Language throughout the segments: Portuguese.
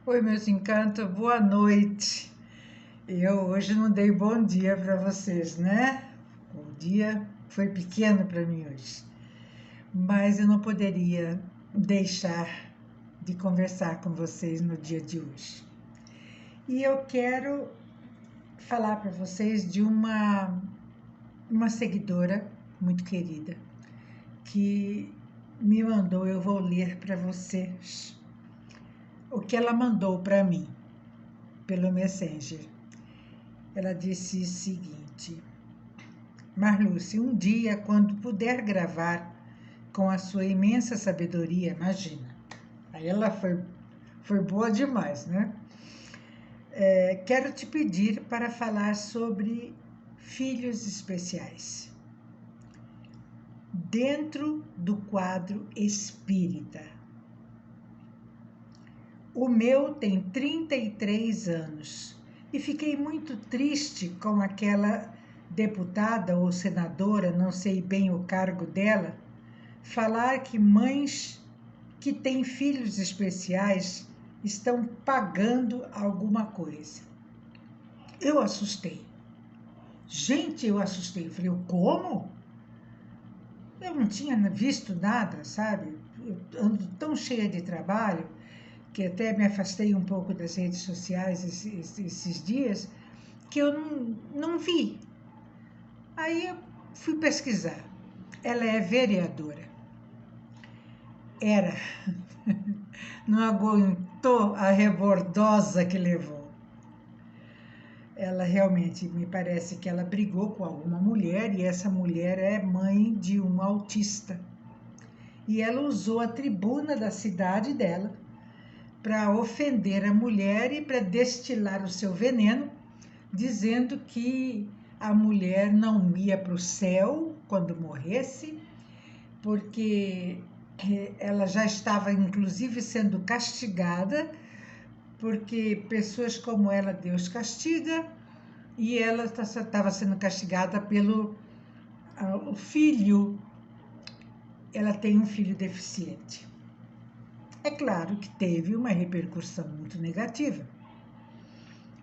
Oi, meus encantos, boa noite. Eu hoje não dei bom dia para vocês, né? O dia foi pequeno para mim hoje, mas eu não poderia deixar de conversar com vocês no dia de hoje. E eu quero falar para vocês de uma seguidora muito querida que me mandou, eu vou ler para vocês o que ela mandou para mim pelo Messenger. Ela disse o seguinte: Marluce, um dia, quando puder gravar com a sua imensa sabedoria, imagina. Aí ela foi boa demais, né? Quero te pedir para falar sobre filhos especiais. Dentro do quadro espírita. O meu tem 33 anos e fiquei muito triste com aquela deputada ou senadora, não sei bem o cargo dela, falar que mães que têm filhos especiais estão pagando alguma coisa. Eu assustei. Gente, eu assustei. Eu falei, como? Eu não tinha visto nada, sabe? Eu ando tão cheia de trabalho que até me afastei um pouco das redes sociais esses dias, que eu não vi. Aí eu fui pesquisar. Ela é vereadora. Era. Não aguentou a rebordosa que levou. Ela realmente, me parece que ela brigou com alguma mulher e essa mulher é mãe de um autista. E ela usou a tribuna da cidade dela para ofender a mulher e para destilar o seu veneno, dizendo que a mulher não ia para o céu quando morresse, porque ela já estava, inclusive, sendo castigada, porque pessoas como ela Deus castiga, e ela estava sendo castigada pelo o filho. Ela tem um filho deficiente. É claro que teve uma repercussão muito negativa.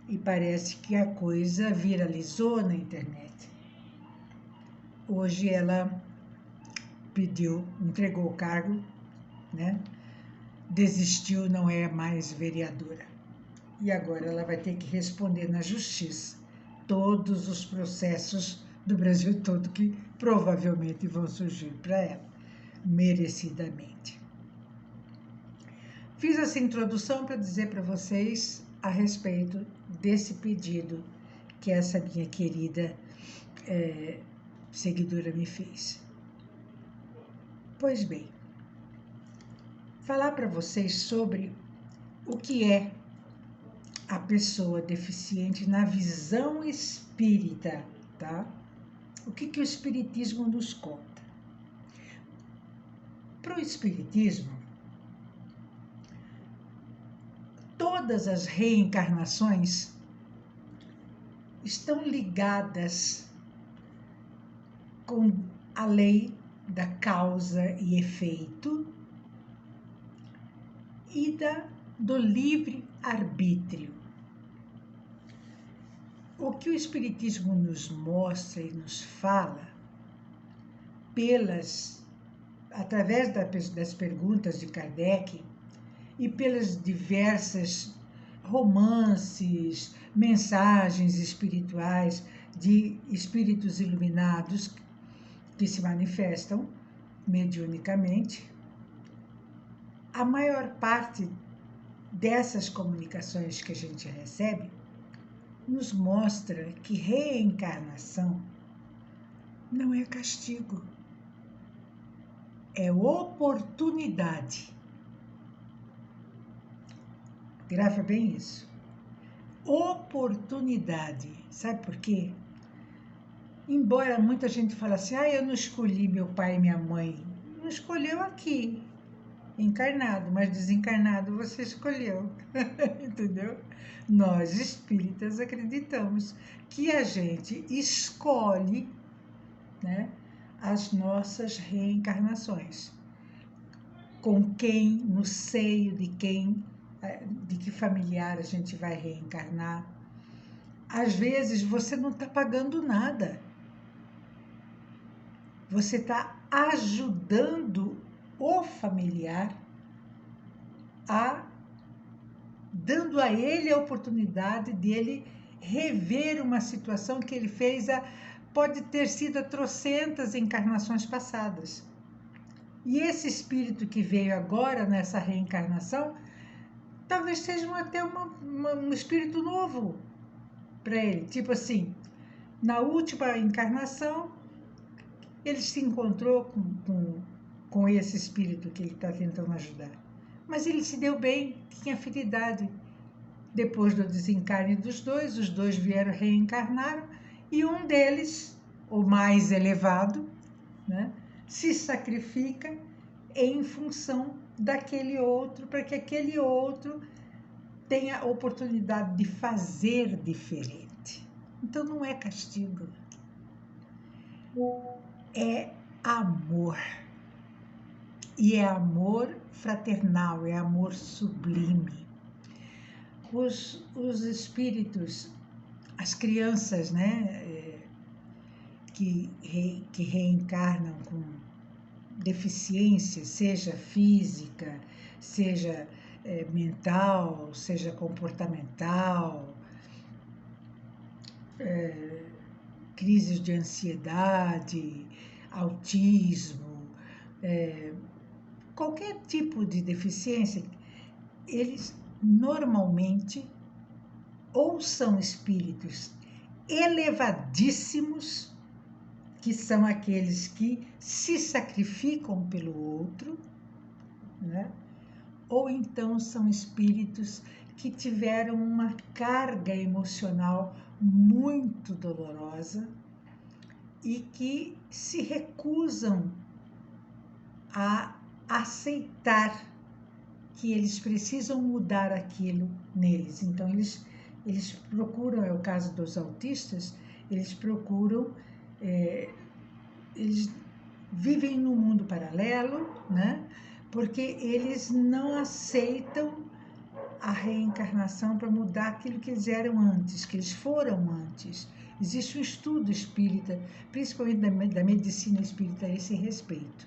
E parece que a coisa viralizou na internet. Hoje ela entregou o cargo, né? Desistiu, não é mais vereadora. E agora ela vai ter que responder na justiça todos os processos do Brasil todo que provavelmente vão surgir para ela, merecidamente. Fiz essa introdução para dizer para vocês a respeito desse pedido que essa minha querida seguidora me fez. Pois bem, falar para vocês sobre o que é a pessoa deficiente na visão espírita, tá? O que o espiritismo nos conta? Para o espiritismo, todas as reencarnações estão ligadas com a lei da causa e efeito e do livre-arbítrio. O que o Espiritismo nos mostra e nos fala, através das perguntas de Kardec e pelas diversas romances, mensagens espirituais de espíritos iluminados que se manifestam mediunicamente, a maior parte dessas comunicações que a gente recebe nos mostra que reencarnação não é castigo, é oportunidade. Grava bem isso. Oportunidade. Sabe por quê? Embora muita gente fale assim, eu não escolhi meu pai e minha mãe. Não escolheu aqui, encarnado, mas desencarnado você escolheu. Entendeu? Nós espíritas acreditamos que a gente escolhe, né, as nossas reencarnações. Com quem, no seio de quem de que familiar a gente vai reencarnar. Às vezes você não está pagando nada. Você está ajudando o familiar dando a ele a oportunidade de ele rever uma situação que ele fez pode ter sido há trocentas encarnações passadas. E esse espírito que veio agora nessa reencarnação, talvez seja até um espírito novo para ele. Tipo assim, na última encarnação, ele se encontrou com esse espírito que ele está tentando ajudar. Mas ele se deu bem, tinha afinidade. Depois do desencarne dos dois, os dois vieram reencarnaram e um deles, o mais elevado, né, se sacrifica em função daquele outro, para que aquele outro tenha a oportunidade de fazer diferente. Então não é castigo, é amor. E é amor fraternal, é amor sublime. Os espíritos, as crianças, né, que reencarnam com deficiência, seja física, seja mental, seja comportamental, crises de ansiedade, autismo, qualquer tipo de deficiência, eles normalmente ou são espíritos elevadíssimos, que são aqueles que se sacrificam pelo outro, né? Ou então são espíritos que tiveram uma carga emocional muito dolorosa e que se recusam a aceitar que eles precisam mudar aquilo neles. Então, eles procuram, é o caso dos autistas, eles procuram, eles vivem num mundo paralelo, né? Porque eles não aceitam a reencarnação para mudar aquilo que eles eram antes, que eles foram antes. Existe um estudo espírita, principalmente da medicina espírita, a esse respeito.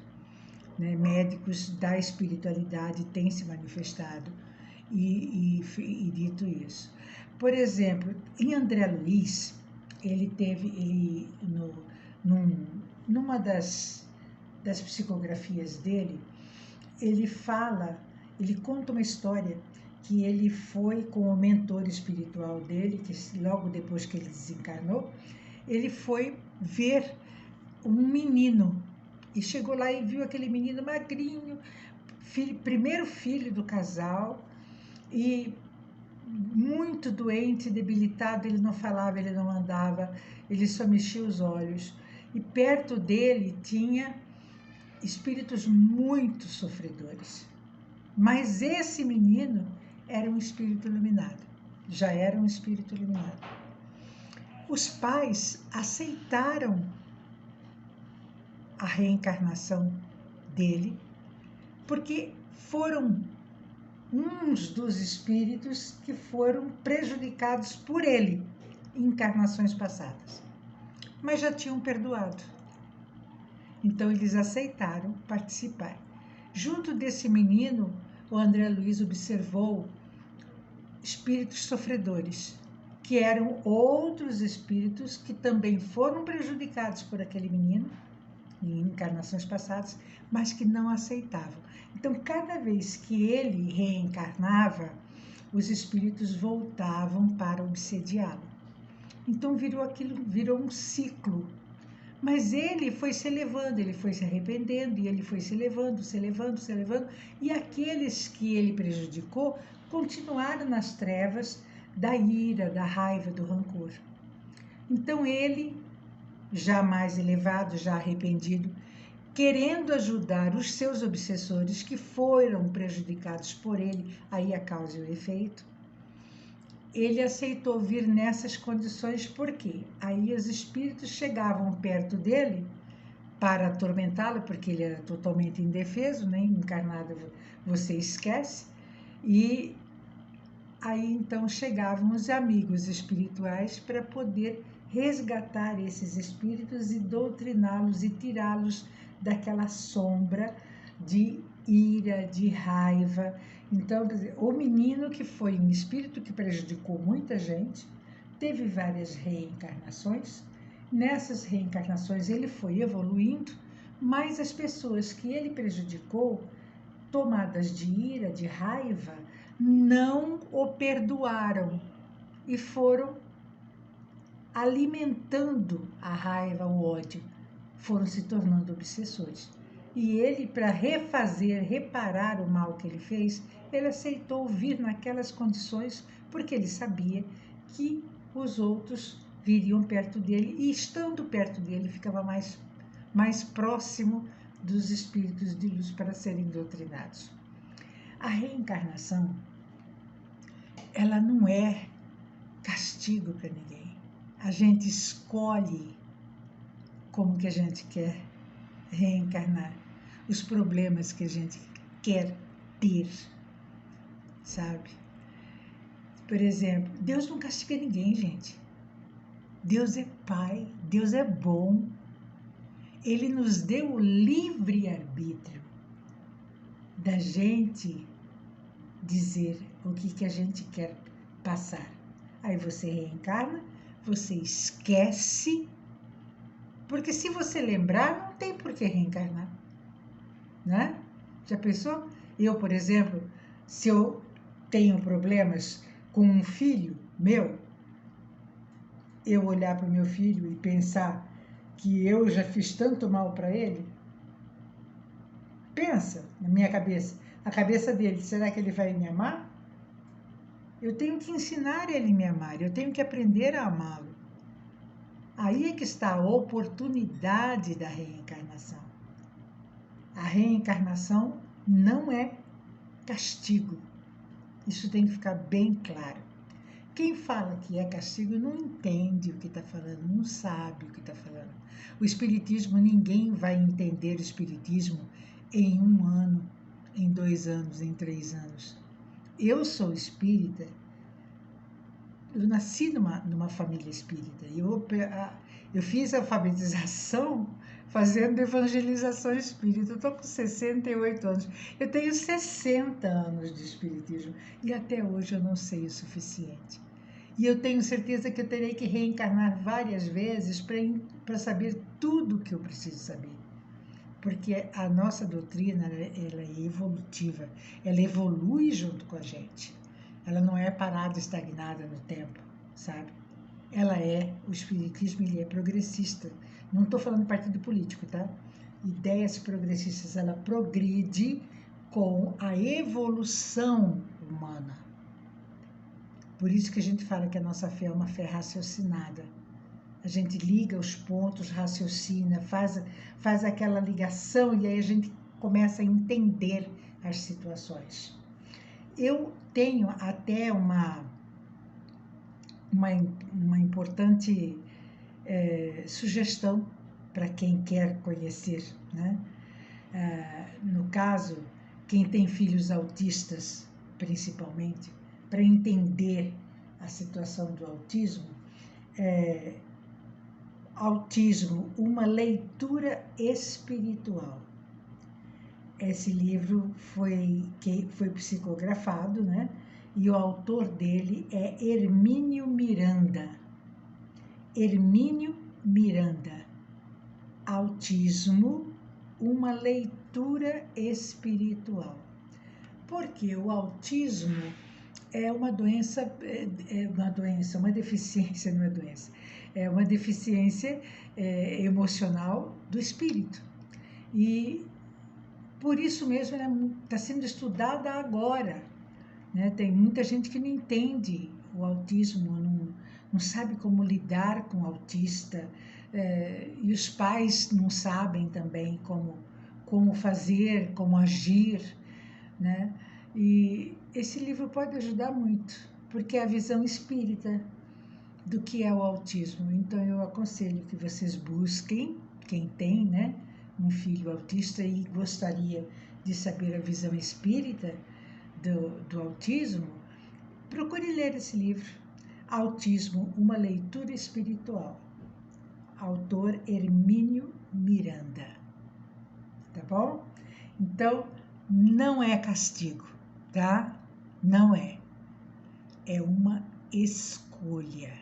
Né? Médicos da espiritualidade têm se manifestado e dito isso. Por exemplo, em André Luiz, numa das psicografias dele, ele conta uma história que ele foi com o mentor espiritual dele, que logo depois que ele desencarnou, ele foi ver um menino. E chegou lá e viu aquele menino magrinho, primeiro filho do casal, e muito doente, debilitado, ele não falava, ele não andava, ele só mexia os olhos. E perto dele tinha espíritos muito sofredores. Mas esse menino era um espírito iluminado, já era um espírito iluminado. Os pais aceitaram a reencarnação dele, porque foram uns dos espíritos que foram prejudicados por ele em encarnações passadas, mas já tinham perdoado. Então eles aceitaram participar. Junto desse menino, o André Luiz observou espíritos sofredores, que eram outros espíritos que também foram prejudicados por aquele menino em encarnações passadas, mas que não aceitavam. Então, cada vez que ele reencarnava, os espíritos voltavam para obsediá-lo. Então virou um ciclo. Mas ele foi se elevando, ele foi se arrependendo, e ele foi se elevando, e aqueles que ele prejudicou continuaram nas trevas da ira, da raiva, do rancor. Então ele, já mais elevado, já arrependido, querendo ajudar os seus obsessores que foram prejudicados por ele, aí a causa e o efeito, ele aceitou vir nessas condições, porque aí os espíritos chegavam perto dele para atormentá-lo, porque ele era totalmente indefeso, né? Encarnado você esquece, e Aí então chegavam os amigos espirituais para poder resgatar esses espíritos e doutriná-los e tirá-los daquela sombra de ira, de raiva. Então, quer dizer, o menino, que foi um espírito que prejudicou muita gente, teve várias reencarnações. Nessas reencarnações ele foi evoluindo, mas as pessoas que ele prejudicou, tomadas de ira, de raiva, não o perdoaram e foram alimentando a raiva, o ódio, foram se tornando obsessores. E ele, para reparar o mal que ele fez, ele aceitou vir naquelas condições, porque ele sabia que os outros viriam perto dele, e estando perto dele, ficava mais próximo dos espíritos de luz para serem doutrinados. A reencarnação, ela não é castigo para ninguém. A gente escolhe como que a gente quer reencarnar, os problemas que a gente quer ter, sabe? Por exemplo, Deus não castiga ninguém, gente. Deus é Pai, Deus é bom. Ele nos deu o livre-arbítrio da gente dizer o que a gente quer passar. Aí você reencarna, você esquece, porque se você lembrar, não tem por que reencarnar, né? Já pensou? Eu, por exemplo, se eu tenho problemas com um filho meu, eu olhar para o meu filho e pensar que eu já fiz tanto mal para ele, pensa na minha cabeça, a cabeça dele, será que ele vai me amar? Eu tenho que ensinar ele a me amar, eu tenho que aprender a amá-lo. Aí é que está a oportunidade da reencarnação. A reencarnação não é castigo. Isso tem que ficar bem claro. Quem fala que é castigo não entende o que está falando, não sabe o que está falando. O Espiritismo, ninguém vai entender o Espiritismo em 1 ano, em 2 anos, em 3 anos. Eu sou espírita, eu nasci numa família espírita. Eu fiz alfabetização fazendo evangelização espírita. Eu estou com 68 anos. Eu tenho 60 anos de espiritismo e até hoje eu não sei o suficiente. E eu tenho certeza que eu terei que reencarnar várias vezes para saber tudo o que eu preciso saber. Porque a nossa doutrina, ela é evolutiva, ela evolui junto com a gente. Ela não é parada, estagnada no tempo, sabe? O Espiritismo, ele é progressista. Não estou falando de partido político, tá? Ideias progressistas, ela progride com a evolução humana. Por isso que a gente fala que a nossa fé é uma fé raciocinada. A gente liga os pontos, raciocina, faz aquela ligação e aí a gente começa a entender as situações. Eu tenho até uma importante sugestão para quem quer conhecer, né? No caso, quem tem filhos autistas, principalmente, para entender a situação do autismo, Autismo, uma leitura espiritual. Esse livro foi psicografado, né? E o autor dele é Hermínio Miranda. Hermínio Miranda. Autismo, uma leitura espiritual. Porque o autismo é uma doença, uma deficiência, não é doença, é uma deficiência emocional do espírito. E por isso mesmo ela está sendo estudada agora, né? Tem muita gente que não entende o autismo, não sabe como lidar com o autista, e os pais não sabem também como fazer, como agir, né? E esse livro pode ajudar muito, porque é a visão espírita do que é o autismo. Então eu aconselho que vocês busquem, quem tem, né, um filho autista e gostaria de saber a visão espírita do autismo, Procure ler esse livro, Autismo, uma leitura espiritual. Autor Hermínio Miranda. Tá bom? Então, não é castigo, tá? Não é. É uma escolha.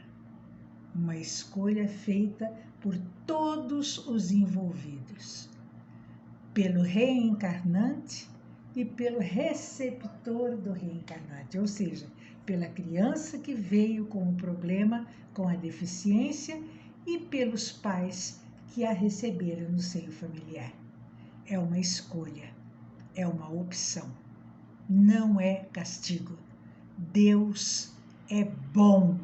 Uma escolha feita por todos os envolvidos. Pelo reencarnante e pelo receptor do reencarnante, ou seja, pela criança que veio com o problema, com a deficiência, e pelos pais que a receberam no seio familiar. É uma escolha, é uma opção, não é castigo. Deus é bom,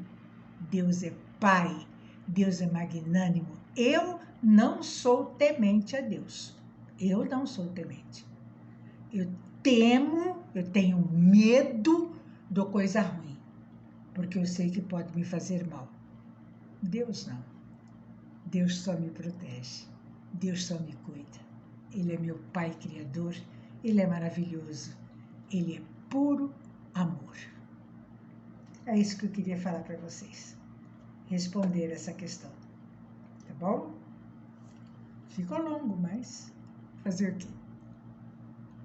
Deus é Pai, Deus é magnânimo. Eu não sou temente a Deus, eu não sou temente. Eu temo, eu tenho medo de coisa ruim, porque eu sei que pode me fazer mal. Deus não. Deus só me protege, Deus só me cuida. Ele é meu Pai Criador, Ele é maravilhoso, Ele é puro amor. É isso que eu queria falar para vocês, responder essa questão, tá bom? Ficou longo, mas fazer o quê?